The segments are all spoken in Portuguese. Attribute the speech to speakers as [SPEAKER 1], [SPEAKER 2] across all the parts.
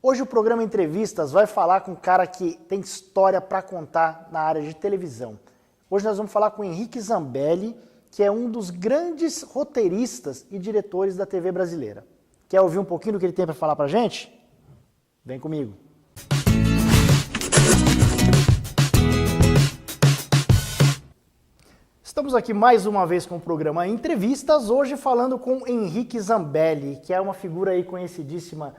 [SPEAKER 1] Hoje o programa Entrevistas vai falar com um cara que tem história para contar na área de televisão. Hoje nós vamos falar com o Henrique Zambelli, que é um dos grandes roteiristas e diretores da TV brasileira. Quer ouvir um pouquinho do que ele tem para falar para a gente? Vem comigo. Estamos aqui mais uma vez com o programa Entrevistas, hoje falando com Henrique Zambelli, que é uma figura aí conhecidíssima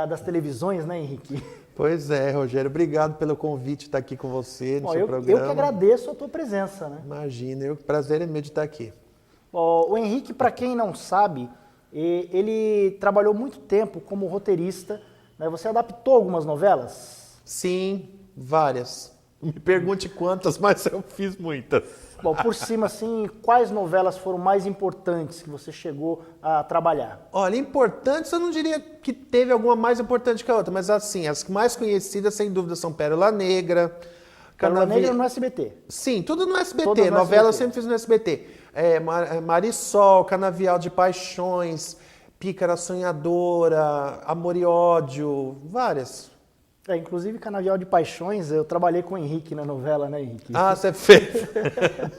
[SPEAKER 1] das televisões, né, Henrique?
[SPEAKER 2] Pois é, Rogério, obrigado pelo convite de estar aqui com você no seu programa.
[SPEAKER 1] Eu que agradeço a tua presença, né?
[SPEAKER 2] Imagina, o prazer é meu de estar aqui.
[SPEAKER 1] O Henrique, para quem não sabe, ele trabalhou muito tempo como roteirista, né? Você adaptou algumas novelas?
[SPEAKER 2] Sim, várias. Não me pergunte quantas, mas eu fiz muitas.
[SPEAKER 1] Bom, por cima, assim, quais novelas foram mais importantes que você chegou a trabalhar?
[SPEAKER 2] Olha, importantes, eu não diria que teve alguma mais importante que a outra, mas assim, as mais conhecidas, sem dúvida, são Pérola Negra.
[SPEAKER 1] Pérola Negra no SBT?
[SPEAKER 2] Sim, tudo no SBT.
[SPEAKER 1] Todas no
[SPEAKER 2] Novela
[SPEAKER 1] SBT.
[SPEAKER 2] eu sempre fiz no SBT. Marisol, Canavial de Paixões, Pícara Sonhadora, Amor e Ódio, várias.
[SPEAKER 1] Inclusive, Canavial de Paixões, eu trabalhei com o Henrique na novela, né, Henrique?
[SPEAKER 2] Ah, você fez.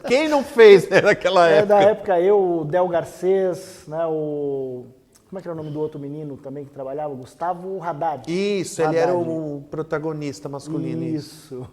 [SPEAKER 2] Quem não fez, né, naquela época?
[SPEAKER 1] Da época eu, o Del Garcês, né, como é que era o nome do outro menino também que trabalhava? Gustavo Haddad.
[SPEAKER 2] Isso,
[SPEAKER 1] Haddad.
[SPEAKER 2] ele era o protagonista masculino.
[SPEAKER 1] Isso.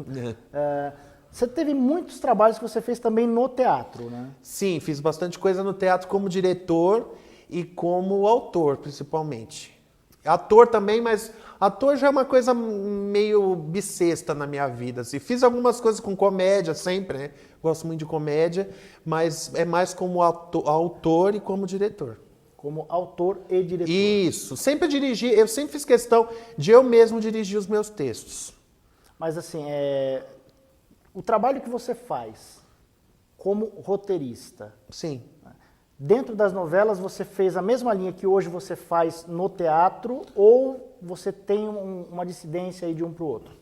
[SPEAKER 1] Você teve muitos trabalhos que você fez também no teatro, né?
[SPEAKER 2] Sim, fiz bastante coisa no teatro como diretor e como autor, principalmente. Ator também, mas ator já é uma coisa meio bissexta na minha vida. Assim. Fiz algumas coisas com comédia sempre, né? Gosto muito de comédia, mas é mais como autor e como diretor.
[SPEAKER 1] Como autor e diretor.
[SPEAKER 2] Isso. Sempre dirigi, eu sempre fiz questão de eu mesmo dirigir os meus textos.
[SPEAKER 1] Mas assim, o trabalho que você faz como roteirista...
[SPEAKER 2] Sim.
[SPEAKER 1] Dentro das novelas, você fez a mesma linha que hoje você faz no teatro ou você tem uma dissidência aí de um para o outro?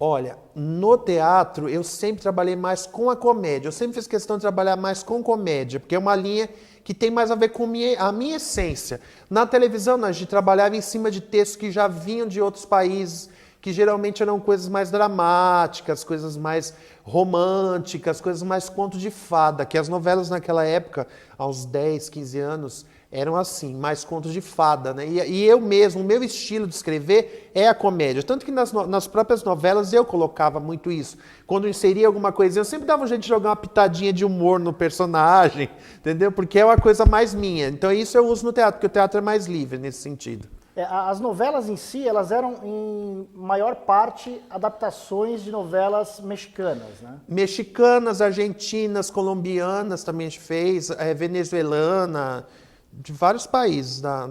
[SPEAKER 2] Olha, no teatro eu sempre trabalhei mais com a comédia. Eu sempre fiz questão de trabalhar mais com comédia, porque é uma linha que tem mais a ver com a minha essência. Na televisão, a gente trabalhava em cima de textos que já vinham de outros países, que geralmente eram coisas mais dramáticas, coisas mais românticas, coisas mais conto de fada, que as novelas naquela época, aos 10, 15 anos, eram assim, mais contos de fada, né? E eu mesmo, o meu estilo de escrever é a comédia. Tanto que nas próprias novelas eu colocava muito isso. Quando eu inseria alguma coisinha, eu sempre dava um jeito de jogar uma pitadinha de humor no personagem, entendeu? Porque é uma coisa mais minha. Então isso eu uso no teatro, porque o teatro é mais livre nesse sentido.
[SPEAKER 1] As novelas em si, elas eram, em maior parte, adaptações de novelas mexicanas, né?
[SPEAKER 2] Mexicanas, argentinas, colombianas também a gente fez, venezuelana, de vários países da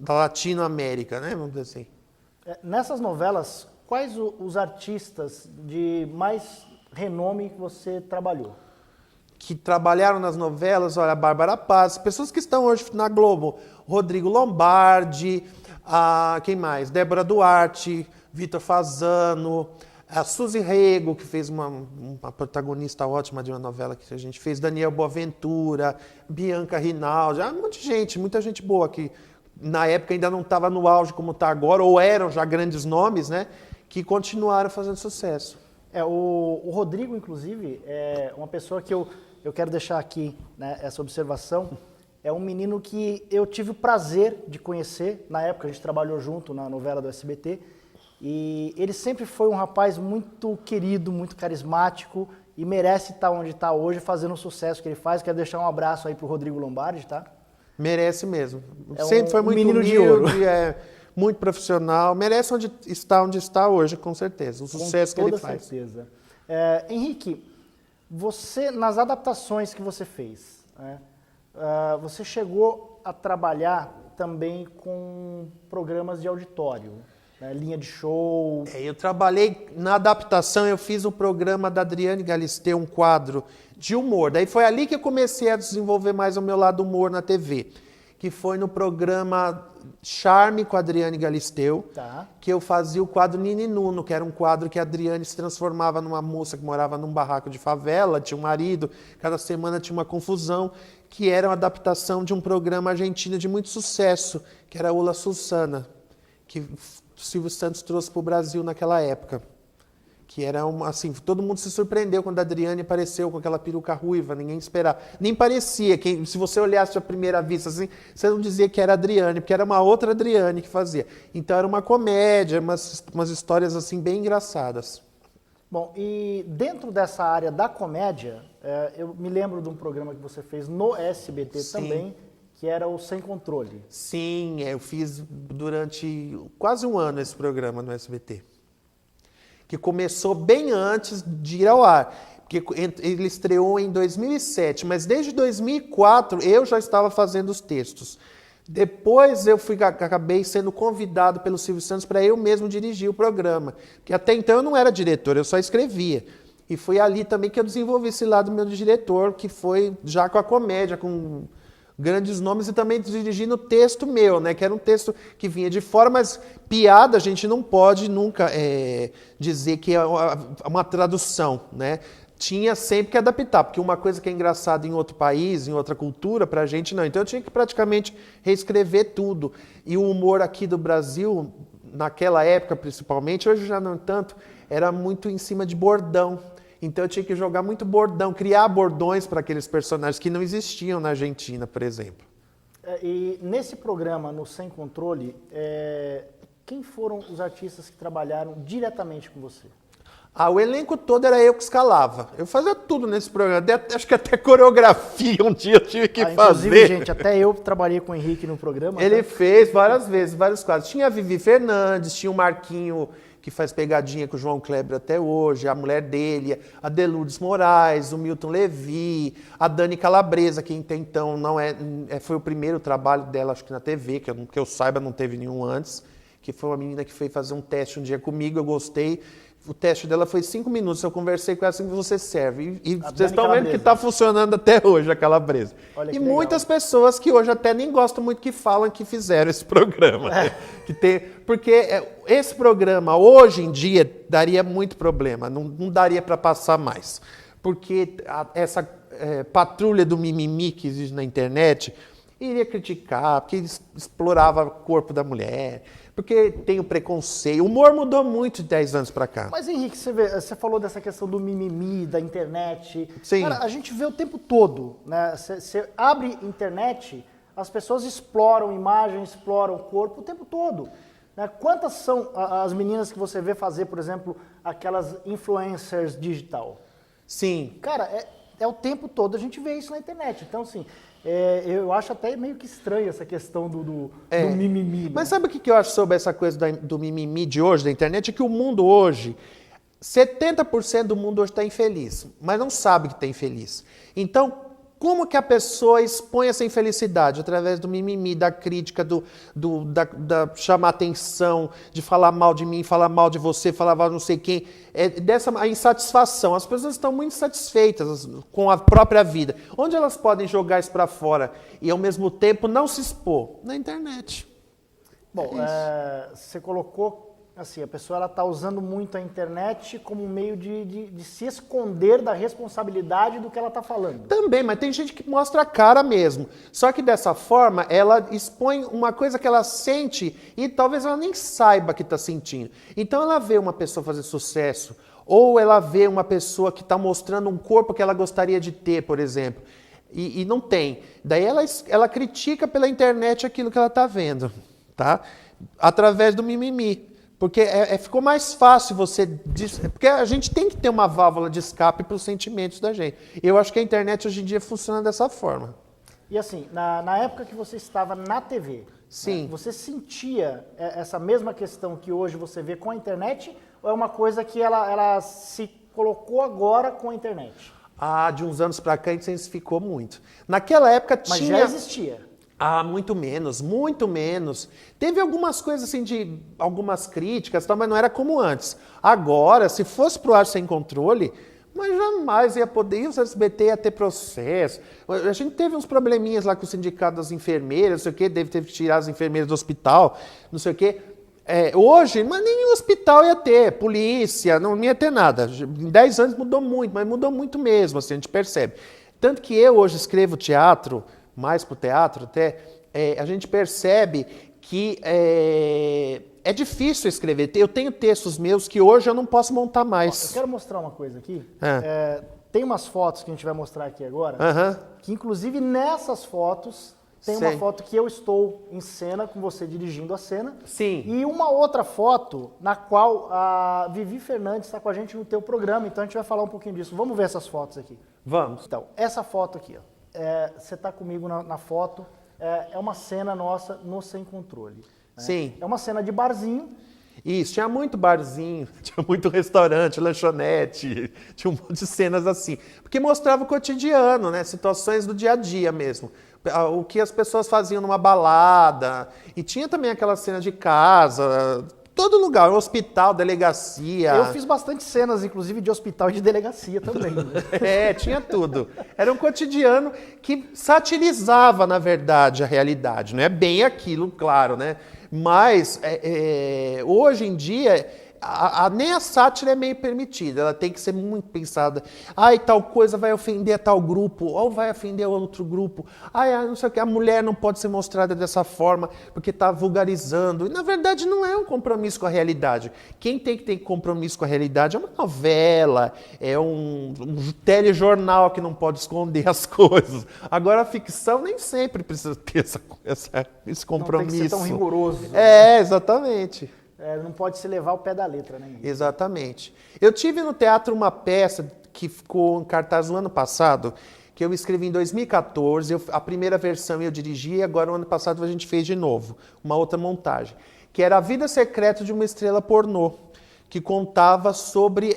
[SPEAKER 2] Latinoamérica, né? Vamos dizer assim.
[SPEAKER 1] Nessas novelas, quais os artistas de mais renome que você trabalhou?
[SPEAKER 2] Que trabalharam nas novelas, olha, a Bárbara Paz, pessoas que estão hoje na Globo, Rodrigo Lombardi, quem mais? Débora Duarte, Vitor Fasano, a Suzy Rego, que fez uma protagonista ótima de uma novela que a gente fez, Daniel Boaventura, Bianca Rinaldi, muita gente boa que na época ainda não estava no auge como está agora, ou eram já grandes nomes, né, que continuaram fazendo sucesso.
[SPEAKER 1] O Rodrigo, inclusive, é uma pessoa que eu quero deixar aqui, né, essa observação. É um menino que eu tive o prazer de conhecer. Na época a gente trabalhou junto na novela do SBT. E ele sempre foi um rapaz muito querido, muito carismático e merece estar onde está hoje, fazendo o sucesso que ele faz. Quero deixar um abraço aí pro Rodrigo Lombardi, tá?
[SPEAKER 2] Merece mesmo.
[SPEAKER 1] É
[SPEAKER 2] sempre foi muito
[SPEAKER 1] menino
[SPEAKER 2] humilde,
[SPEAKER 1] de ouro.
[SPEAKER 2] muito profissional. Merece onde está hoje, com certeza. O sucesso que ele faz.
[SPEAKER 1] Com toda certeza. Henrique, você, nas adaptações que você fez, né, você chegou a trabalhar também com programas de auditório, né, linha de show.
[SPEAKER 2] Eu trabalhei na adaptação, eu fiz um programa da Adriane Galisteu, um quadro de humor. Daí foi ali que eu comecei a desenvolver mais o meu lado humor na TV, que foi no programa Charme com a Adriane Galisteu, que eu fazia o quadro Nini Nuno, que era um quadro que a Adriane se transformava numa moça que morava num barraco de favela, tinha um marido, cada semana tinha uma confusão, que era uma adaptação de um programa argentino de muito sucesso, que era Ula Susana, que o Silvio Santos trouxe para o Brasil naquela época. Que era assim, todo mundo se surpreendeu quando a Adriane apareceu com aquela peruca ruiva, ninguém esperava. Nem parecia, se você olhasse à primeira vista assim, você não dizia que era a Adriane, porque era uma outra Adriane que fazia. Então era uma comédia, umas histórias assim bem engraçadas.
[SPEAKER 1] Bom, e dentro dessa área da comédia, eu me lembro de um programa que você fez no SBT
[SPEAKER 2] Sim.
[SPEAKER 1] também, que era o Sem Controle.
[SPEAKER 2] Sim, eu fiz durante quase um ano esse programa no SBT. Que começou bem antes de ir ao ar. Porque ele estreou em 2007, mas desde 2004 eu já estava fazendo os textos. Depois eu acabei sendo convidado pelo Silvio Santos para eu mesmo dirigir o programa. Porque até então eu não era diretor, eu só escrevia. E foi ali também que eu desenvolvi esse lado meu de diretor, que foi já com a comédia, com grandes nomes e também dirigindo texto meu, né? Que era um texto que vinha de fora, mas piada a gente não pode nunca dizer que é uma tradução, né? Tinha sempre que adaptar, porque uma coisa que é engraçada em outro país, em outra cultura, pra gente não. Então eu tinha que praticamente reescrever tudo. E o humor aqui do Brasil, naquela época principalmente, hoje já não tanto, era muito em cima de bordão. Então eu tinha que jogar muito bordão, criar bordões para aqueles personagens que não existiam na Argentina, por exemplo.
[SPEAKER 1] E nesse programa, no Sem Controle, quem foram os artistas que trabalharam diretamente com você?
[SPEAKER 2] O elenco todo era eu que escalava. Eu fazia tudo nesse programa. Acho que até coreografia um dia eu tive que fazer.
[SPEAKER 1] Inclusive, gente, até eu trabalhei com o Henrique no programa.
[SPEAKER 2] Ele fez várias vezes, vários quadros. Tinha a Vivi Fernandes, tinha o Marquinho, que faz pegadinha com o João Kleber até hoje, a mulher dele, a Delourdes Moraes, o Milton Levi, a Dani Calabresa, que até então foi o primeiro trabalho dela, acho que na TV, que eu saiba não teve nenhum antes, que foi uma menina que foi fazer um teste um dia comigo, eu gostei. O teste dela foi 5 minutos, eu conversei com ela assim que você serve. E vocês estão vendo que está funcionando até hoje a Calabresa.
[SPEAKER 1] Olha,
[SPEAKER 2] e muitas pessoas que hoje até nem gostam muito que falam que fizeram esse programa. Porque esse programa, hoje em dia, daria muito problema, não daria para passar mais. Porque essa patrulha do mimimi que existe na internet iria criticar, porque explorava o corpo da mulher, porque tem o preconceito. O humor mudou muito de 10 anos para cá.
[SPEAKER 1] Mas, Henrique, você falou dessa questão do mimimi, da internet.
[SPEAKER 2] Sim.
[SPEAKER 1] Cara, a gente vê o tempo todo, né? Você abre internet, as pessoas exploram imagem, exploram o corpo o tempo todo. Né? Quantas são as meninas que você vê fazer, por exemplo, aquelas influencers digital?
[SPEAKER 2] Sim.
[SPEAKER 1] Cara, é o tempo todo a gente vê isso na internet. Então, assim, eu acho até meio que estranho essa questão do mimimi. Né?
[SPEAKER 2] Mas sabe o que eu acho sobre essa coisa do mimimi de hoje, da internet? É que o mundo hoje, 70% do mundo hoje está infeliz, mas não sabe que está infeliz. Então, como que a pessoa expõe essa infelicidade? Através do mimimi, da crítica, da chamar atenção, de falar mal de mim, falar mal de você, falar mal de não sei quem. A insatisfação. As pessoas estão muito insatisfeitas com a própria vida. Onde elas podem jogar isso para fora e, ao mesmo tempo, não se expor? Na internet.
[SPEAKER 1] Bom, você colocou, assim, a pessoa está usando muito a internet como um meio de se esconder da responsabilidade do que ela está falando.
[SPEAKER 2] Também, mas tem gente que mostra a cara mesmo. Só que dessa forma, ela expõe uma coisa que ela sente e talvez ela nem saiba que está sentindo. Então ela vê uma pessoa fazer sucesso, ou ela vê uma pessoa que está mostrando um corpo que ela gostaria de ter, por exemplo, e não tem. Daí ela critica pela internet aquilo que ela está vendo, tá? Através do mimimi. Porque ficou mais fácil você... Porque a gente tem que ter uma válvula de escape para os sentimentos da gente. Eu acho que a internet hoje em dia funciona dessa forma.
[SPEAKER 1] E assim, na época que você estava na TV,
[SPEAKER 2] sim,
[SPEAKER 1] né, você sentia essa mesma questão que hoje você vê com a internet? Ou é uma coisa que ela se colocou agora com a internet?
[SPEAKER 2] De uns anos para cá, intensificou muito. Naquela época tinha...
[SPEAKER 1] Mas já existia.
[SPEAKER 2] Muito menos, muito menos. Teve algumas coisas assim de algumas críticas, mas não era como antes. Agora, se fosse pro ar sem controle, mas jamais ia poder, o SBT ia ter processo. A gente teve uns probleminhas lá com o sindicato das enfermeiras, não sei o quê, teve que tirar as enfermeiras do hospital, não sei o quê. Hoje, mas nem o hospital ia ter, polícia, não ia ter nada. Em 10 anos mudou muito, mas mudou muito mesmo, assim, a gente percebe. Tanto que eu hoje escrevo teatro, mais para o teatro até, a gente percebe que é difícil escrever. Eu tenho textos meus que hoje eu não posso montar
[SPEAKER 1] Ó,
[SPEAKER 2] mais.
[SPEAKER 1] eu quero mostrar uma coisa aqui.
[SPEAKER 2] É.
[SPEAKER 1] Tem umas fotos que a gente vai mostrar aqui agora,
[SPEAKER 2] Aham.
[SPEAKER 1] que inclusive nessas fotos tem uma
[SPEAKER 2] Sei.
[SPEAKER 1] foto que eu estou em cena com você dirigindo a cena.
[SPEAKER 2] Sim.
[SPEAKER 1] E uma outra foto na qual a Vivi Fernandes está com a gente no teu programa. Então a gente vai falar um pouquinho disso. Vamos ver essas fotos aqui.
[SPEAKER 2] Vamos.
[SPEAKER 1] Então, essa foto aqui, ó, você está comigo na foto, é uma cena nossa no Sem Controle. Né?
[SPEAKER 2] Sim.
[SPEAKER 1] É uma cena de barzinho.
[SPEAKER 2] Isso, tinha muito barzinho, tinha muito restaurante, lanchonete, tinha um monte de cenas assim. Porque mostrava o cotidiano, né? Situações do dia a dia mesmo. O que as pessoas faziam numa balada. E tinha também aquela cena de casa, todo lugar, hospital, delegacia.
[SPEAKER 1] Eu fiz bastante cenas, inclusive, de hospital e de delegacia também. Né?
[SPEAKER 2] Tinha tudo. Era um cotidiano que satirizava, na verdade, a realidade. Não é bem aquilo, claro, né? Mas, hoje em dia, nem a sátira é meio permitida. Ela tem que ser muito pensada. Ai, tal coisa vai ofender a tal grupo, ou vai ofender outro grupo. Ai, não sei o que, a mulher não pode ser mostrada dessa forma, porque está vulgarizando. E, na verdade, não é um compromisso com a realidade. Quem tem que ter compromisso com a realidade é uma novela, é um telejornal que não pode esconder as coisas. Agora, a ficção nem sempre precisa ter esse compromisso.
[SPEAKER 1] Não tem que ser tão rigoroso.
[SPEAKER 2] Exatamente.
[SPEAKER 1] Não pode se levar ao pé da letra, né?
[SPEAKER 2] Exatamente. Eu tive no teatro uma peça que ficou em cartaz no ano passado, que eu escrevi em 2014. A primeira versão eu dirigi e agora no ano passado a gente fez de novo, uma outra montagem, que era A Vida Secreta de uma Estrela Pornô, que contava sobre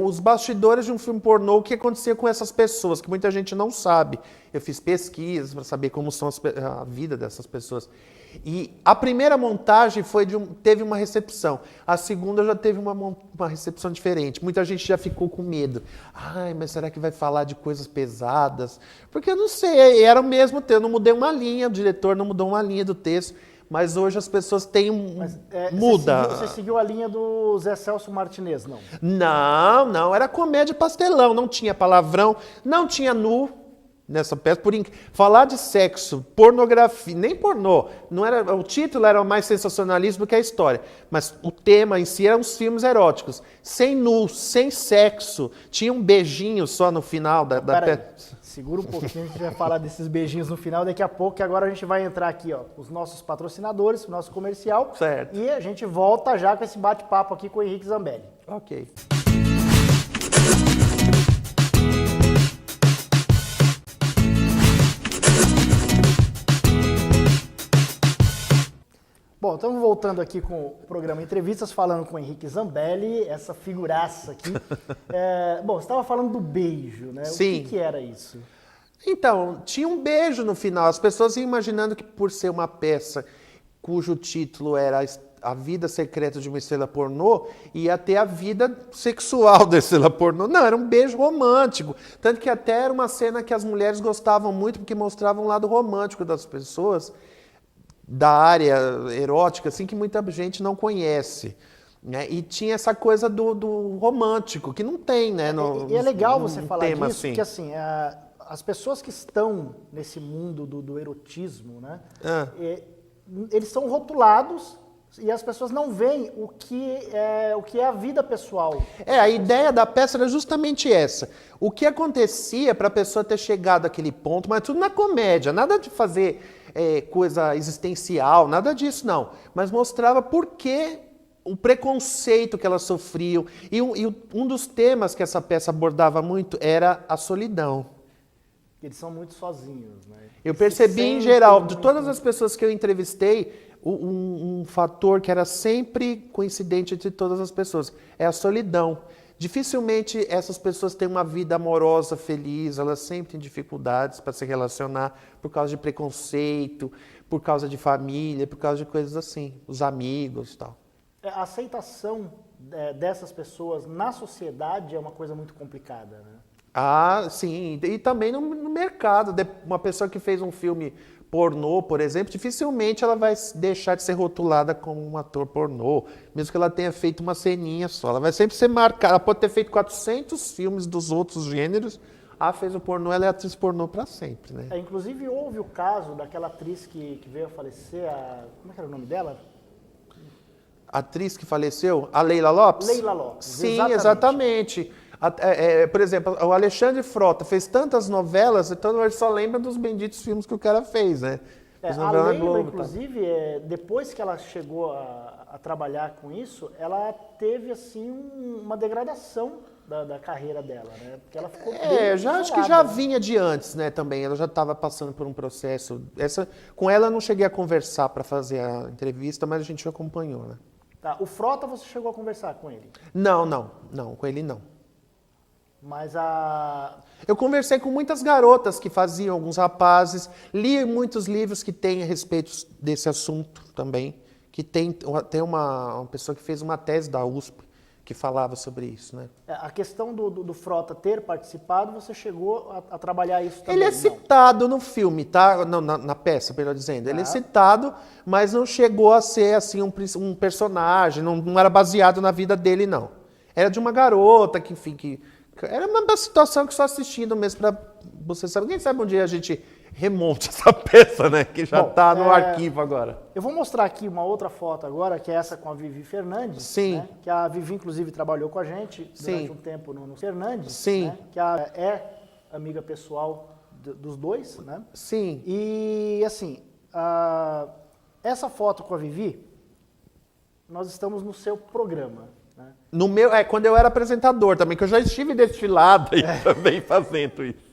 [SPEAKER 2] os bastidores de um filme pornô, o que acontecia com essas pessoas, que muita gente não sabe. Eu fiz pesquisas para saber como são a vida dessas pessoas. E a primeira montagem teve uma recepção. A segunda já teve uma recepção diferente. Muita gente já ficou com medo. Ai, mas será que vai falar de coisas pesadas? Porque eu não sei, era o mesmo texto. Eu não mudei uma linha, o diretor não mudou uma linha do texto. Mas hoje as pessoas têm muda.
[SPEAKER 1] Você seguiu a linha do Zé Celso Martinez, não?
[SPEAKER 2] Não. Era comédia pastelão. Não tinha palavrão, não tinha nu. Nessa peça, falar de sexo, pornografia, nem pornô, não era, o título era mais sensacionalismo do que a história, mas o tema em si eram os filmes eróticos, sem nu, sem sexo, tinha um beijinho só no final da peça.
[SPEAKER 1] Segura um pouquinho, a gente vai falar desses beijinhos no final daqui a pouco, que agora a gente vai entrar aqui, ó, os nossos patrocinadores, o nosso comercial,
[SPEAKER 2] certo.
[SPEAKER 1] E a gente volta já com esse bate-papo aqui com o Henrique Zambelli.
[SPEAKER 2] Ok.
[SPEAKER 1] Bom, estamos voltando aqui com o programa Entrevistas, falando com o Henrique Zambelli, essa figuraça aqui. Bom, você estava falando do beijo, né?
[SPEAKER 2] Sim.
[SPEAKER 1] O que era isso?
[SPEAKER 2] Então, tinha um beijo no final. As pessoas iam imaginando que por ser uma peça cujo título era A Vida Secreta de uma Estrela Pornô, ia ter a vida sexual da estrela pornô. Não, era um beijo romântico. Tanto que até era uma cena que as mulheres gostavam muito, porque mostrava um lado romântico das pessoas, da área erótica, assim, que muita gente não conhece. Né? E tinha essa coisa do romântico, que não tem, né?
[SPEAKER 1] E é legal você falar disso,
[SPEAKER 2] assim.
[SPEAKER 1] porque assim, as pessoas que estão nesse mundo do erotismo, né? Eles são rotulados e as pessoas não veem o que é a vida pessoal.
[SPEAKER 2] A ideia da peça era justamente essa. O que acontecia para a pessoa ter chegado àquele ponto, mas tudo na comédia, nada de fazer coisa existencial, nada disso não. Mas mostrava por que o preconceito que elas sofriam. E um dos temas que essa peça abordava muito era a solidão.
[SPEAKER 1] Eles são muito sozinhos, né?
[SPEAKER 2] Eu percebi em geral, de todas as pessoas que eu entrevistei, um fator que era sempre coincidente entre todas as pessoas, é a solidão. Dificilmente essas pessoas têm uma vida amorosa, feliz, elas sempre têm dificuldades para se relacionar por causa de preconceito, por causa de família, por causa de coisas assim, os amigos e tal.
[SPEAKER 1] A aceitação dessas pessoas na sociedade é uma coisa muito complicada, né?
[SPEAKER 2] Sim, e também no mercado. Uma pessoa que fez um filme pornô, por exemplo, dificilmente ela vai deixar de ser rotulada como um ator pornô, mesmo que ela tenha feito uma ceninha só. Ela vai sempre ser marcada. Ela pode ter feito 400 filmes dos outros gêneros. Fez o pornô, ela é atriz pornô para sempre, né?
[SPEAKER 1] Inclusive, houve o caso daquela atriz que veio a falecer, como é que era o nome dela?
[SPEAKER 2] atriz que faleceu, a Leila Lopes?
[SPEAKER 1] Leila Lopes,
[SPEAKER 2] Sim, exatamente. Por exemplo, o Alexandre Frota fez tantas novelas, então ele só lembra dos benditos filmes que o cara fez, né?
[SPEAKER 1] A Leila, inclusive, depois que ela chegou a trabalhar com isso, ela teve assim uma degradação da carreira dela, né? Porque ela ficou
[SPEAKER 2] acho que já vinha de antes, né, também. Ela já estava passando por um processo. Com ela eu não cheguei a conversar para fazer a entrevista, mas a gente acompanhou, né?
[SPEAKER 1] Tá, o Frota você chegou a conversar com ele?
[SPEAKER 2] Não, com ele não.
[SPEAKER 1] Mas
[SPEAKER 2] eu conversei com muitas garotas que faziam, alguns rapazes, li muitos livros que têm a respeito desse assunto também, que tem uma pessoa que fez uma tese da USP que falava sobre isso, né?
[SPEAKER 1] A questão do Frota ter participado, você chegou a trabalhar isso também?
[SPEAKER 2] Ele é citado no filme, tá? Na peça, melhor dizendo. Ele é citado, mas não chegou a ser assim um personagem, não era baseado na vida dele, não. Era de uma garota que, enfim, era uma situação que só assistindo mesmo para você saber. Quem sabe um dia a gente remonte essa peça, né? Que já está no arquivo agora.
[SPEAKER 1] Eu vou mostrar aqui uma outra foto agora, que é essa com a Vivi Fernandes.
[SPEAKER 2] Sim.
[SPEAKER 1] Né? Que a Vivi, inclusive, trabalhou com a gente durante um tempo no Fernandes.
[SPEAKER 2] Sim.
[SPEAKER 1] Né? Que é amiga pessoal dos dois, né?
[SPEAKER 2] Sim.
[SPEAKER 1] E, assim, essa foto com a Vivi, nós estamos no seu programa.
[SPEAKER 2] No meu, quando eu era apresentador também, que eu já estive desfilado aí também fazendo isso.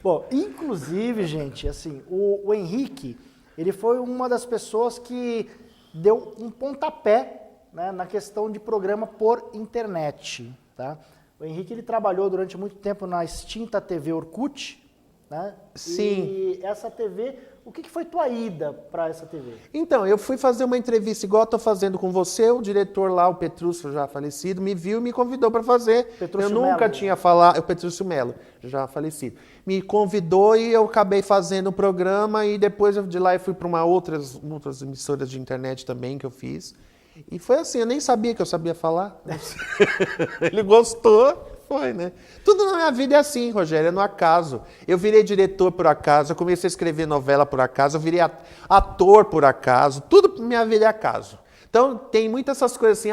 [SPEAKER 1] Bom, inclusive, gente, assim, o Henrique, ele foi uma das pessoas que deu um pontapé, né, na questão de programa por internet, tá? O Henrique, ele trabalhou durante muito tempo na extinta TV Orkut, né?
[SPEAKER 2] Sim.
[SPEAKER 1] E essa TV, o que foi tua ida para essa TV?
[SPEAKER 2] Então, eu fui fazer uma entrevista igual eu estou fazendo com você, o diretor lá, o Petrúcio, já falecido, me viu e me convidou para fazer.
[SPEAKER 1] Petrúcio
[SPEAKER 2] eu nunca
[SPEAKER 1] Melo.
[SPEAKER 2] tinha falado, o Petrúcio Melo, já falecido. Me convidou e eu acabei fazendo o programa e depois de lá eu fui para outras emissoras de internet também que eu fiz. E foi assim, eu nem sabia que eu sabia falar. Ele gostou. Foi, né? Tudo na minha vida é assim, Rogério, é no acaso. Eu virei diretor por acaso, eu comecei a escrever novela por acaso, eu virei ator por acaso, tudo na minha vida é acaso. Então, tem muitas essas coisas assim,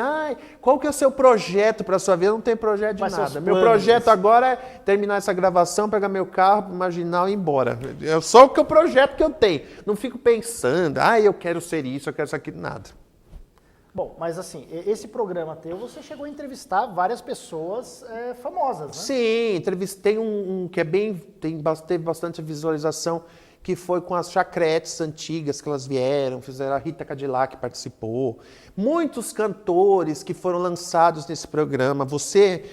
[SPEAKER 2] qual que é o seu projeto para a sua vida? Eu não tenho projeto de nada. Meu projeto agora é terminar essa gravação, pegar meu carro, marginal e ir embora. É só o projeto que eu tenho. Não fico pensando, eu quero ser isso, eu quero isso aqui, nada.
[SPEAKER 1] Bom, mas assim, esse programa teu, você chegou a entrevistar várias pessoas famosas, né?
[SPEAKER 2] Sim, entrevistei um que teve bastante visualização, que foi com as chacretes antigas que elas vieram, fizeram, a Rita Cadillac participou. Muitos cantores que foram lançados nesse programa. Você,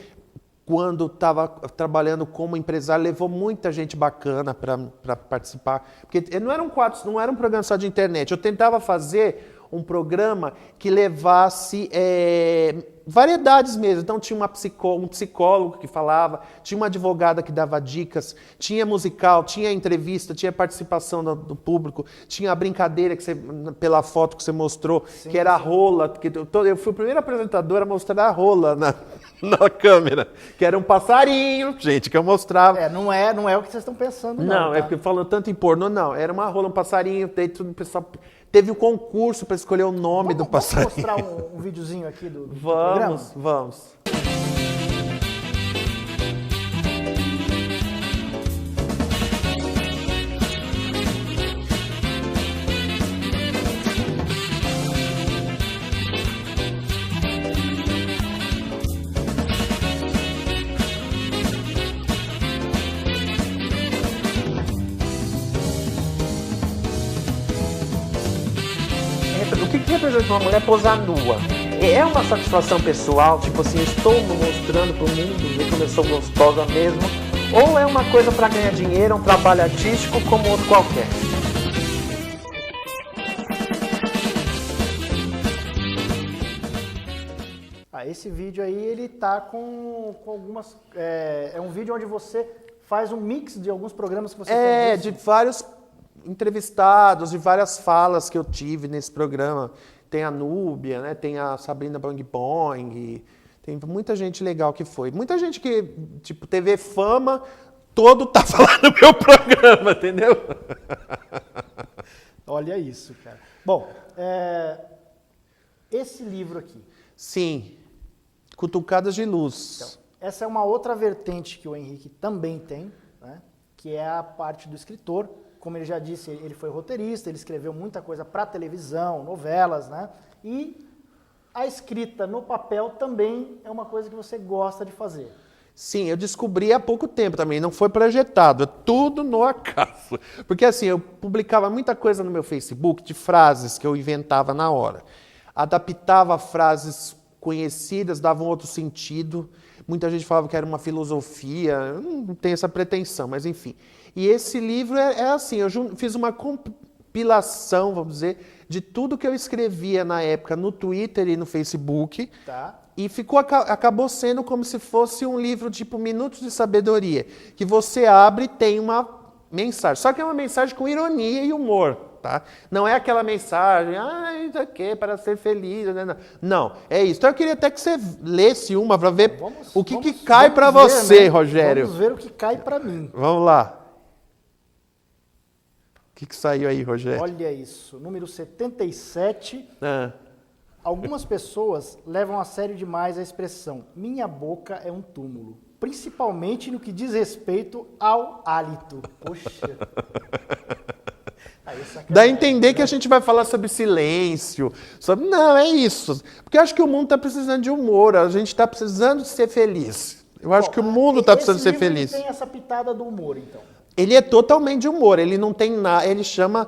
[SPEAKER 2] quando estava trabalhando como empresário, levou muita gente bacana para participar. Porque não era um programa só de internet. Eu tentava fazer um programa que levasse variedades mesmo. Então tinha um psicólogo que falava, tinha uma advogada que dava dicas, tinha musical, tinha entrevista, tinha participação do público, tinha a brincadeira que pela foto que você mostrou, sim, que era a rola. Eu fui o primeiro apresentador a mostrar a rola na câmera, que era um passarinho, gente, que eu mostrava.
[SPEAKER 1] Não é o que vocês estão pensando, não.
[SPEAKER 2] Não, tá? É porque falando tanto em pornô, não. Era uma rola, um passarinho, daí tudo o pessoal... Teve um concurso para escolher o nome do passarinho.
[SPEAKER 1] Vamos mostrar um videozinho aqui do programa?
[SPEAKER 2] Vamos. O que representa uma mulher posar nua? É uma satisfação pessoal, tipo assim, estou me mostrando para o mundo, ver como eu sou gostosa mesmo, ou é uma coisa para ganhar dinheiro, um trabalho artístico como outro qualquer?
[SPEAKER 1] Esse vídeo aí, ele tá com algumas... É um vídeo onde você faz um mix de alguns programas que você fez.
[SPEAKER 2] De vários entrevistados, de várias falas que eu tive nesse programa. Tem a Núbia, né? Tem a Sabrina Bang Boing, tem muita gente legal que foi. Muita gente que, tipo, TV Fama, todo tá falando no meu programa, entendeu?
[SPEAKER 1] Olha isso, cara. Bom, esse livro aqui.
[SPEAKER 2] Sim, Cutucadas de Luz.
[SPEAKER 1] Então, essa é uma outra vertente que o Henrique também tem, né? Que é a parte do escritor. Como ele já disse, ele foi roteirista, ele escreveu muita coisa para televisão, novelas, né? E a escrita no papel também é uma coisa que você gosta de fazer.
[SPEAKER 2] Sim, eu descobri há pouco tempo também, não foi projetado, é tudo no acaso. Porque assim, eu publicava muita coisa no meu Facebook de frases que eu inventava na hora. Adaptava frases conhecidas, davam outro sentido. Muita gente falava que era uma filosofia, eu não tenho essa pretensão, mas enfim. E esse livro é assim, eu fiz uma compilação, vamos dizer, de tudo que eu escrevia na época no Twitter e no Facebook.
[SPEAKER 1] Tá.
[SPEAKER 2] E acabou sendo como se fosse um livro tipo Minutos de Sabedoria, que você abre e tem uma mensagem. Só que é uma mensagem com ironia e humor, tá? Não é aquela mensagem, isso aqui para ser feliz. Não, é isso. Então eu queria até que você lesse uma para ver o que cai para você, né, Rogério.
[SPEAKER 1] Vamos ver o que cai para mim.
[SPEAKER 2] Vamos lá. O que saiu aí, Rogério?
[SPEAKER 1] Olha isso, número 77.
[SPEAKER 2] Ah.
[SPEAKER 1] Algumas pessoas levam a sério demais a expressão minha boca é um túmulo, principalmente no que diz respeito ao hálito. Poxa.
[SPEAKER 2] Dá a entender que a gente vai falar sobre silêncio, sobre... Não, é isso. Porque eu acho que o mundo está precisando de humor, a gente está precisando de ser feliz. Eu acho que o mundo está precisando de ser feliz.
[SPEAKER 1] Tem essa pitada do humor, então.
[SPEAKER 2] Ele é totalmente de humor, ele não tem nada, ele chama,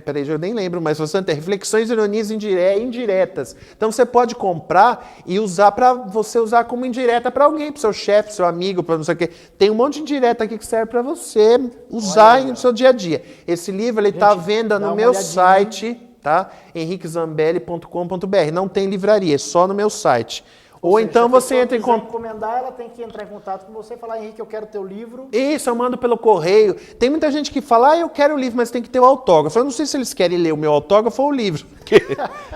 [SPEAKER 2] peraí, eu nem lembro, mas você tem reflexões, ironias indiretas. Então você pode comprar e usar para você usar como indireta para alguém, para o seu chefe, seu amigo, para não sei o quê. Tem um monte de indireta aqui que serve para você usar no seu dia a dia. Esse livro ele está à venda no meu site, tá? henriquezambelli.com.br. Não tem livraria, é só no meu site. Ou seja, então você entra em contato.
[SPEAKER 1] Encomendar, ela tem que entrar em contato com você e falar, Henrique, eu quero teu livro.
[SPEAKER 2] Isso, eu mando pelo correio. Tem muita gente que fala, eu quero o livro, mas tem que ter o autógrafo. Eu não sei se eles querem ler o meu autógrafo ou o livro.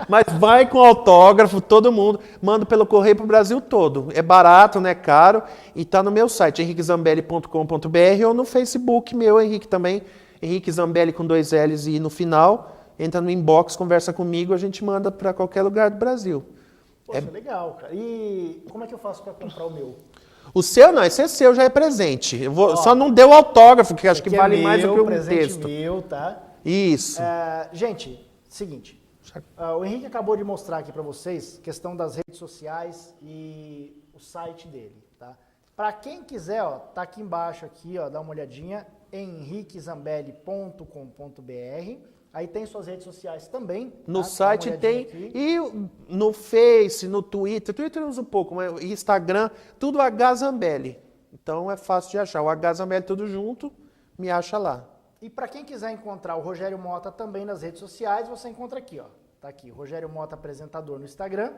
[SPEAKER 2] Mas vai com autógrafo, todo mundo. Mando pelo correio para o Brasil todo. É barato, não é caro. E está no meu site, henriquezambelli.com.br ou no Facebook meu, Henrique também. Henrique Zambelli com 2 L's e no final. Entra no inbox, conversa comigo, a gente manda para qualquer lugar do Brasil.
[SPEAKER 1] Poxa, legal, cara. E como é que eu faço para comprar o meu?
[SPEAKER 2] O seu não, esse é seu, já é presente. Só não deu autógrafo, que acho que vale mais do que um texto.
[SPEAKER 1] Meu, tá?
[SPEAKER 2] Isso.
[SPEAKER 1] Gente, seguinte. O Henrique acabou de mostrar aqui para vocês questão das redes sociais e o site dele, tá? Para quem quiser, ó, tá aqui embaixo aqui, ó, dá uma olhadinha, henriquezambelli.com.br. Aí tem suas redes sociais também.
[SPEAKER 2] No site tem. Aqui. E no Face, no Twitter. Twitter eu uso um pouco, mas Instagram, tudo H Zambelli. Então é fácil de achar. O H Zambelli tudo junto, me acha lá.
[SPEAKER 1] E para quem quiser encontrar o Rogério Mota também nas redes sociais, você encontra aqui, ó. Tá aqui, Rogério Mota apresentador no Instagram.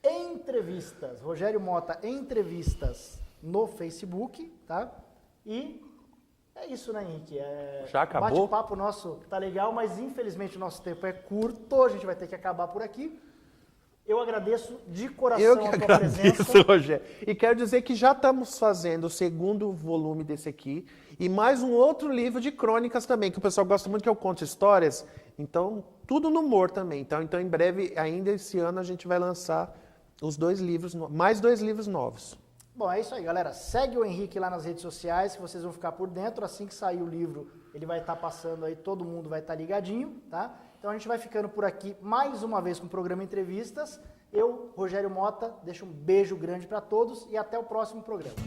[SPEAKER 1] Entrevistas, Rogério Mota Entrevistas no Facebook, tá? E é isso, né, Henrique?
[SPEAKER 2] Já acabou?
[SPEAKER 1] O bate-papo nosso tá legal, mas infelizmente o nosso tempo é curto, a gente vai ter que acabar por aqui. Eu agradeço de coração a tua presença.
[SPEAKER 2] Rogério. E quero dizer que já estamos fazendo o 2º volume desse aqui e mais um outro livro de crônicas também, que o pessoal gosta muito, que eu conto histórias. Então, tudo no humor também. Então em breve, ainda esse ano, a gente vai lançar os 2 livros, mais 2 livros novos.
[SPEAKER 1] Bom, é isso aí, galera. Segue o Henrique lá nas redes sociais, que vocês vão ficar por dentro. Assim que sair o livro, ele vai estar passando aí, todo mundo vai estar ligadinho, tá? Então a gente vai ficando por aqui mais uma vez com o programa Entrevistas. Eu, Rogério Mota, deixo um beijo grande para todos e até o próximo programa.